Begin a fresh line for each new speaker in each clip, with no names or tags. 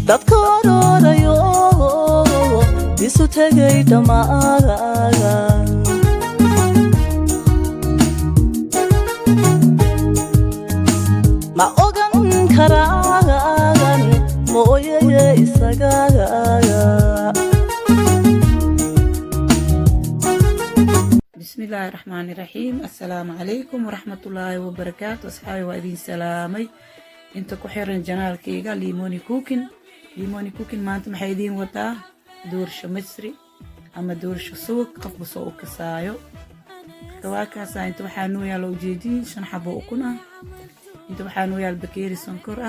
dadka oroorayo isu tegay dhammaan ma ogan karaan mooyeye isaga
بسم الله الرحمن الرحيم. السلام عليكم ورحمة الله وبركاته. أصحابي وأدين سلامي انت كحيرن جنال كيغا ليموني كوكين ما انت محايدين وطا دورش مصري اما دورش سوق قف بسوق كسايو كواكاسا انت وحانو يا لو جيدين شن حبو اكونا انت وحانو يا البكيري سنكر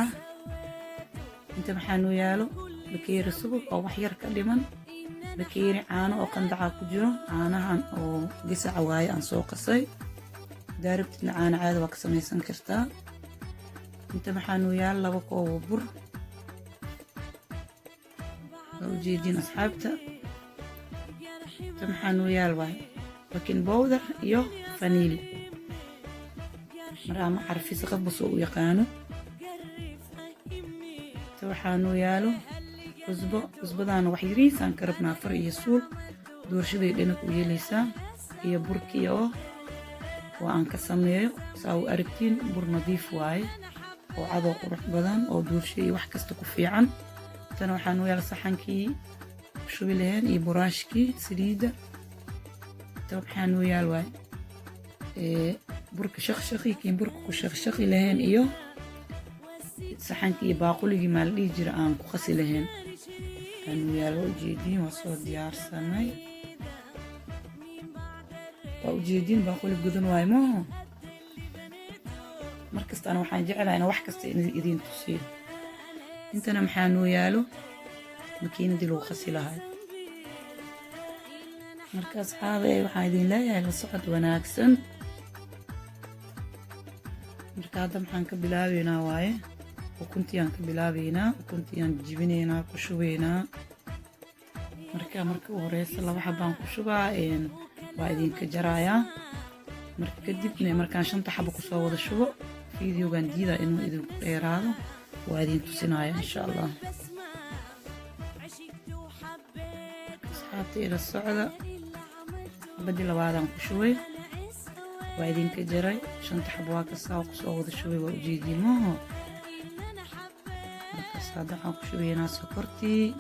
انت وحانو يا لو بكيري سوق او وحير كلمن بكيري عانو او قندعا كجرو عاناهان او قسع واي ان سوق قصي داربت العان عاد وكسمي سنكرتا انت محانو يا لبا كوب بر لو جيدين اصحابتا انت محانو يا الواي لكن بودر يو فانيلي مرا ما عرفي سقف بسوق يقانو انت محانو يالو عزبدان وحيريسان كربنا فر يسول دورشدي دينك ويليسا هي بركي او وان كسميو ساو اركتين بر نظيف واي وعضو قرح بدن او دورشي wax kasta ku fiican tan waxaan u yaal saxankii shubileen iyo buraashkii saliida tan waxaan u yaal waay burka shaqshaqi kiin burka ku shaqshaqi lahayn iyo saxankii baaquligi maal dhigi jira aan ku qasi lahayn tan u yaal ujeedin waa soo diyaarsanay ujeedin baaquli gudan waay mo markasta ana waxaan jecelahay in wax kasta idin tusiyo intana maxaan u yaalo makiinadii lagu qasi lahaa markaas asxaabay waxaan idin leeyahay la socod wanaagsan markaa hadda maxaan ka bilaabeynaa waaye ukuntiyan ka bilaabeynaa ukuntiyan jibinaynaa ku shubaynaa marka ugu horeysa laba xabaan ku shubaa waa idinka jarayaa marka kadibna markaan 5 xabo ku soo wada shubo فيديو جديد إنه إذا قرأه وهذه تسنايا إن شاء الله. أصحابتي إلى الصعدة بدي لبعضهم شوي وهذه كجري عشان تحبوا كساق صوت شوي وجديد ما هو كسادة حق شوي ناس سكرتي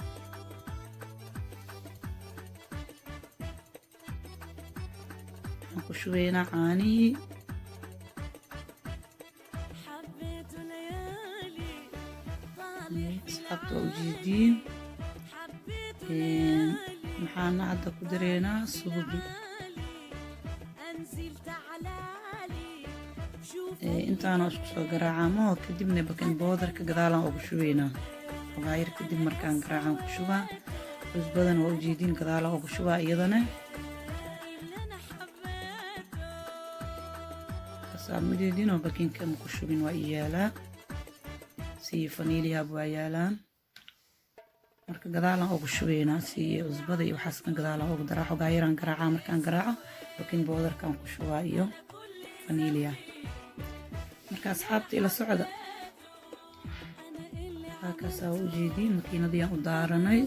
حق شوي نعاني أصحابته وجديدين محانا عدا كدرينا سوبي انت انا اشكسو قراعامو كدبنا بكن بودر كقدالا وقشوينا وغاير كدب مركان قراعام كشوبا وزبادن وجديدين قدالا وقشوبا ايضانا كساب مجدين وبكين كم كشوبين وإيالا سي فانيليا بوايالان marka gadaalan ugu shubeynaa si cusbada iyo waxaaskan gadaalan ugu daraa xogaa yaraan garaaca markaan garaaco laakiin boodarkan ku shubaa iyo faniiliya marka asxaabta ila socda halkaas u jeedin makiinadii aan u daaranay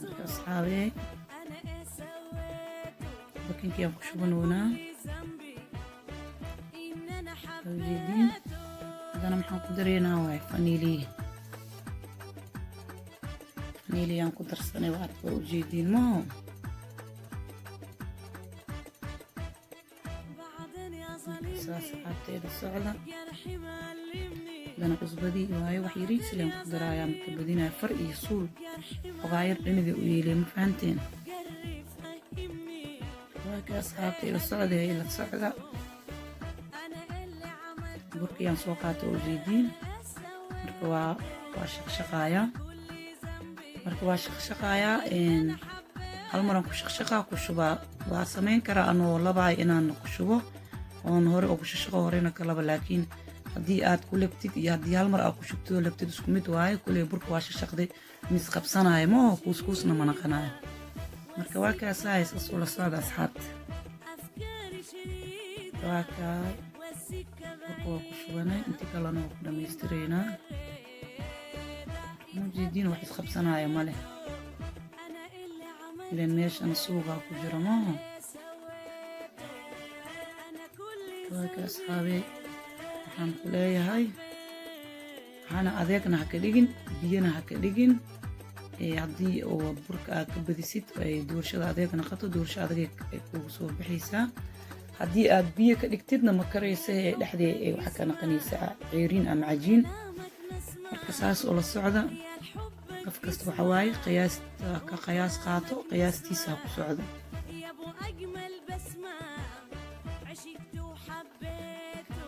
marka asxaabey bakinkii aan ku shubanoonaa ujeedin أنا محن قدرينا واي فانيلي أنا قدر سنة وقت وجدين ما هو أساس حتى السعودة أنا قصبدي واي وحيري سلام قدر عيام كبدينا فرق يصول وغاير لنبي ويلي مفهمتين وهكذا أصحابتي إلى السعودة إلى السعودة بركيان سوقات وجديدين مركوا شقشقايا مركوا شقشقايا إن هالمرة كشقشقا كشبا واسمين كرا أنو لبعي إنان كشبا ونهار أو كشقا هورينا كلابا لكن هدي آد كل بتيت يهدي هالمرة أو كشبتو لبتيت سكميت واي كل بركوا شقشقدي مسخب صناعي ما كوسكوس نمنا قناعي مركوا كاسايس أصول الصاد أصحاب واكا burka waa ku shubanay intii kalena waa ku dhammaystiraynaa mujeediin wax isqabsanaya male ileen meeshana suugaa ku jira maaha kawaaka asxaabey waxaan ku leeyahay waxaana adeegna ha ka dhigin biyana ha ka dhigin haddii oo burka aad ka badisid ay doorshada adeeg noqoto doorsho adag ay kugu soo baxaysaa haddii aad biyo ka dhigtidna ma karaysa dhexdee waxaa ka noqonaysaa ceeriin ama cajiin marka saas oo la socda qof kasta waxa waaye qiyaas qaato qiyaastiisa ku socdo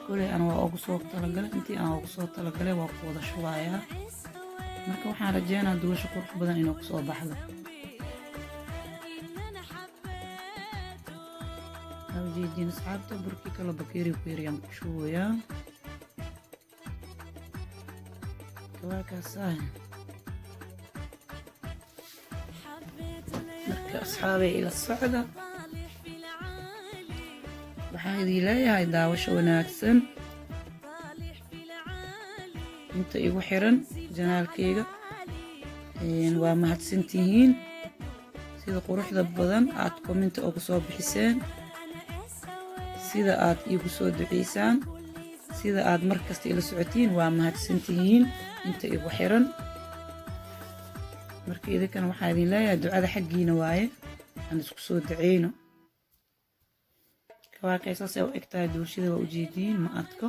kuley ana waa ugu soo talagalay intii aan ugu soo talagalay waa ku wada shubayaa marka waxaan rajeynaa dulasho qurux badan inuu kusoo baxdo ujeediin asxaabta burkii kale bakeeri ku yarayaan ku shubayaa kawaakaasaa marka asxaabay ila socda waxaan idin leeyahay daawasho wanaagsan inta igu xiran janaalkayga waa mahadsantihiin sida quruxda badan aad commenta ugu soo bixiseen sida aad igu soo duceysaan sida aad markasta ila socotiin waa mahadsantihiin inta igu xiran marka idinkana waxaa idin leeyahay ducada xaggiina waaye aan isku soo duceyno kawaakay saasay u egtahay doorshada waa ujeediin ma adko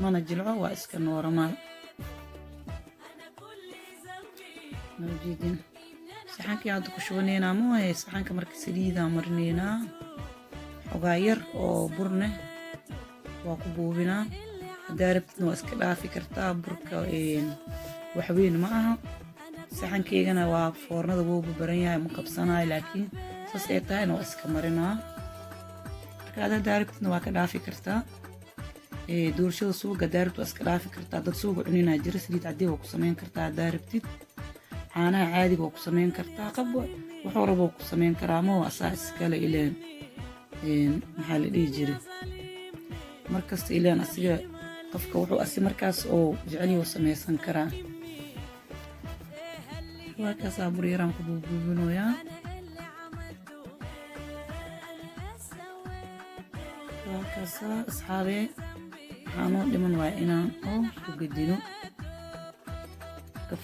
mana jilco waa iska nooramaal ujeediin saxankii hadda ku shubaneynaa mooye saxanka marka saliidaa marineynaa xogaa yar oo burne waa ku buubinaa haddaa rabtidna waa iska dhaafi kartaa burka waxweyn ma aha saxankeygana waa foornada wouba baran yahay ma qabsanayo laakiin saas ay tahayna waa iska marinaa marka haddaa rabtidna waa ka dhaafi kartaa doorshada suuga haddaa rabtid waa iska dhaafi kartaa dad suuga cuninaa jira saliid cadii waa ku samayn kartaa haddaa rabtid caanaha caadiga waa ku samayn kartaa qabwa wuxuu rabo ku samayn karaa ma asaa iskale ileen maxaa la dhihi jiray markasta ileen asiga qofka wuxuu asi markaas oo jeceliyo samaysan karaa waa kaasaa buryaraan ku buubuubinoyaa waa kaasaa asxaabee waxaanoo dhiman waa inaan oo ku gedino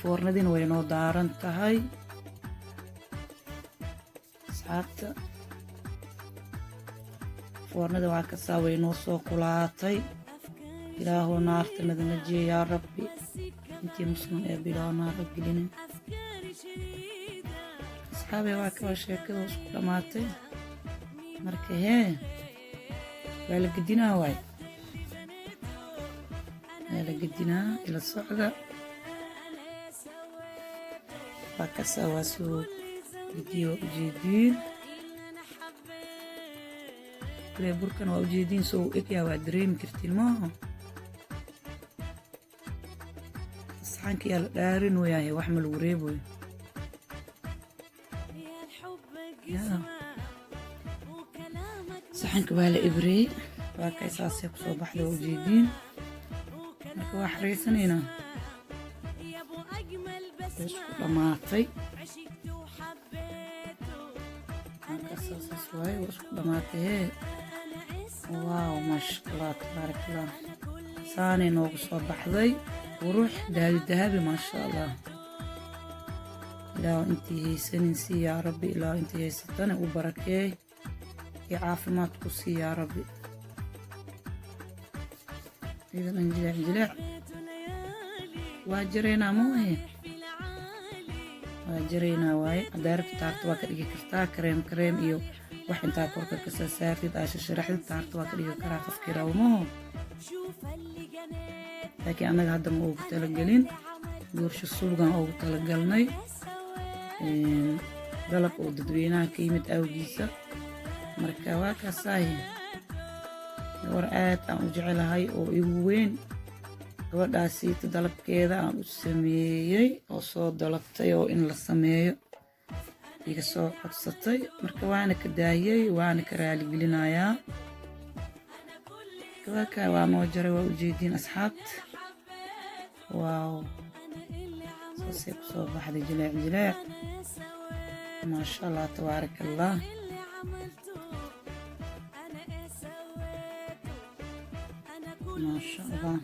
foornadiina way noo daaran tahay asxaabta foornada waa kasaa way noo soo kulaatay ilaahoo naarta nadanajiya yaa rabbi intii muslim ee bilaaho naara gelinin asxaabee waa kawa sheekada isku dhammaatay marka waa la gedinaa waay waa la gedinaa ila socda waa kasaa waa soo gediyo waa ujeediin kule burkan waa ujeediin soo u egyaa waa dareemi kartiin maaha saxanka yaa la dhaarin wayaaye wax ma lagu reeboyo saxanka waa la ibreeyey waa kay saasay kusoo baxda waa ujeediin marka waa xariisanaynaa isku dhammaatay markasaasas waaye waa isku dhammaatay waaw maasha allah tabaarakallah saanay noogu soo baxday qurux dahabi dahabi maasha allah ilaahu intii haysanin sii yaa rabbi ilaahu intii haysatana u barakeey iyo caafimaad ku sii yaa rabbi idan jileec jileec waa jaraynaa mooye waa jaraynaa waaye haddaa rabti taarta waa ka dhigi kartaa kareem iyo wax intaa korka ka saartid aasha sharaxdid taarta waa ka dhigi karaa qofkii rawmaho laakiin annaga hadda ma ugu talagelin doorsho suugan ugu talagalnay dalab oo dadweynaha ka yimid awgiisa marka waa kaasaahi war aad aan u jecelahay oo igu weyn gabadhaasiita dalabkeeda aan u sameeyey oo soo dalabtay oo in la sameeyo iga soo codsatay marka waana ka daayey waana ka raaligelinayaa marka waa noo jaray waa ujeediin asxaabta waaw saasay kusoo baxday jileec jileec maasha allah tabaaraka allah maasha allah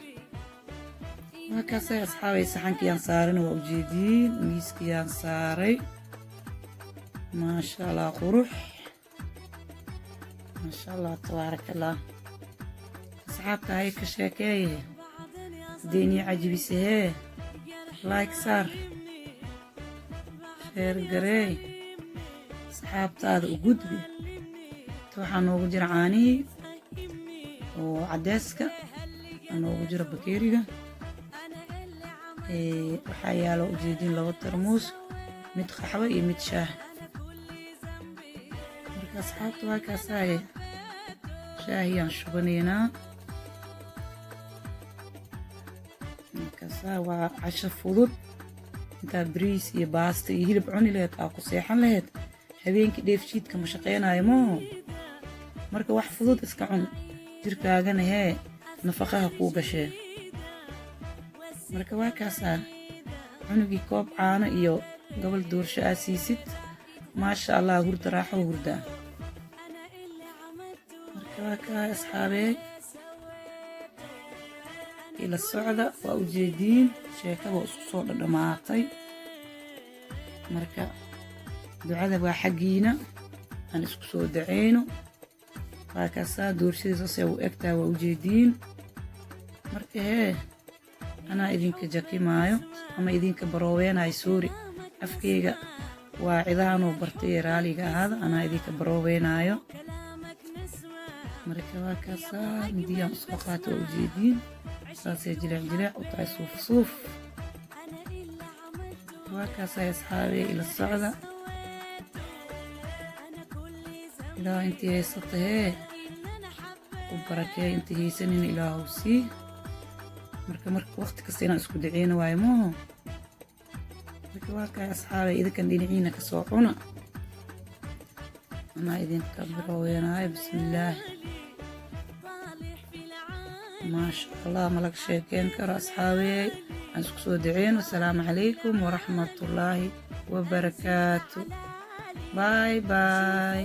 markaasay asxaabay saxankiyaan saarana waa ujeediin miiskiyaan saaray maasha allah qurux maasha allah tabaaraka allah asxaabta hay ka sheekeeye deeniya cajibisahee like saar sheer gareey asxaabtaada u gudbi ta waxaa noogu jira caanihii oo cadeyska waxaa noogu jira bakeeriga waxaa yaalo ujeediin 2 tarmuus mid qaxwo iyo mid shaah marka asxaabta waa kaasaaye shaahiyaan shubanaynaa markaasaa waa casho fudud intaa bariis iyo baasta iyo hilib cuni laheyd aa ku seexan laheyd habeenkii dheefshiidka ma shaqaynayo mooho marka wax fudud iska cun jirkaagana hee nafaqaha kuu gashee marka waa kaasaa cunugii koob caano iyo gobol doorsho aa siisid maasha allah hurda raaxo hurdaa marka waa kaa asxaabee ila socda waa ujeediin sheekada waa isku soo dhadhamaatay marka ducada waa xaggiina aan isku soo daceyno waa kaasaa doorshadiisasee u egtaa waa ujeediin marka hee anaa idinka jakimaayo ama idinka barooweenayo soori afkeyga waa cidaanoo bartay raaliga ahaada anaa idinka barooweenaayo marka waa kaasaa midiyaan usoo qaato waa ujeediin saasay jileec jileec u tahay suuf suuf waa kaasay asxaabee ila socda ilaa intii haysata hee u barakee intii haysanin ilaahu sii marka waqti kasta inaan isku daceyno waayo mooho marka waa kaay asxaabee idinkan dhinaciina ka soo cuna anaa idinka baroweenaayo bismillaah maasha allah ma laga sheekeyn karo asxaabey aan isku soo daceyno asalaamu calaykum waraxmatullaahi wabarakaatu باي باي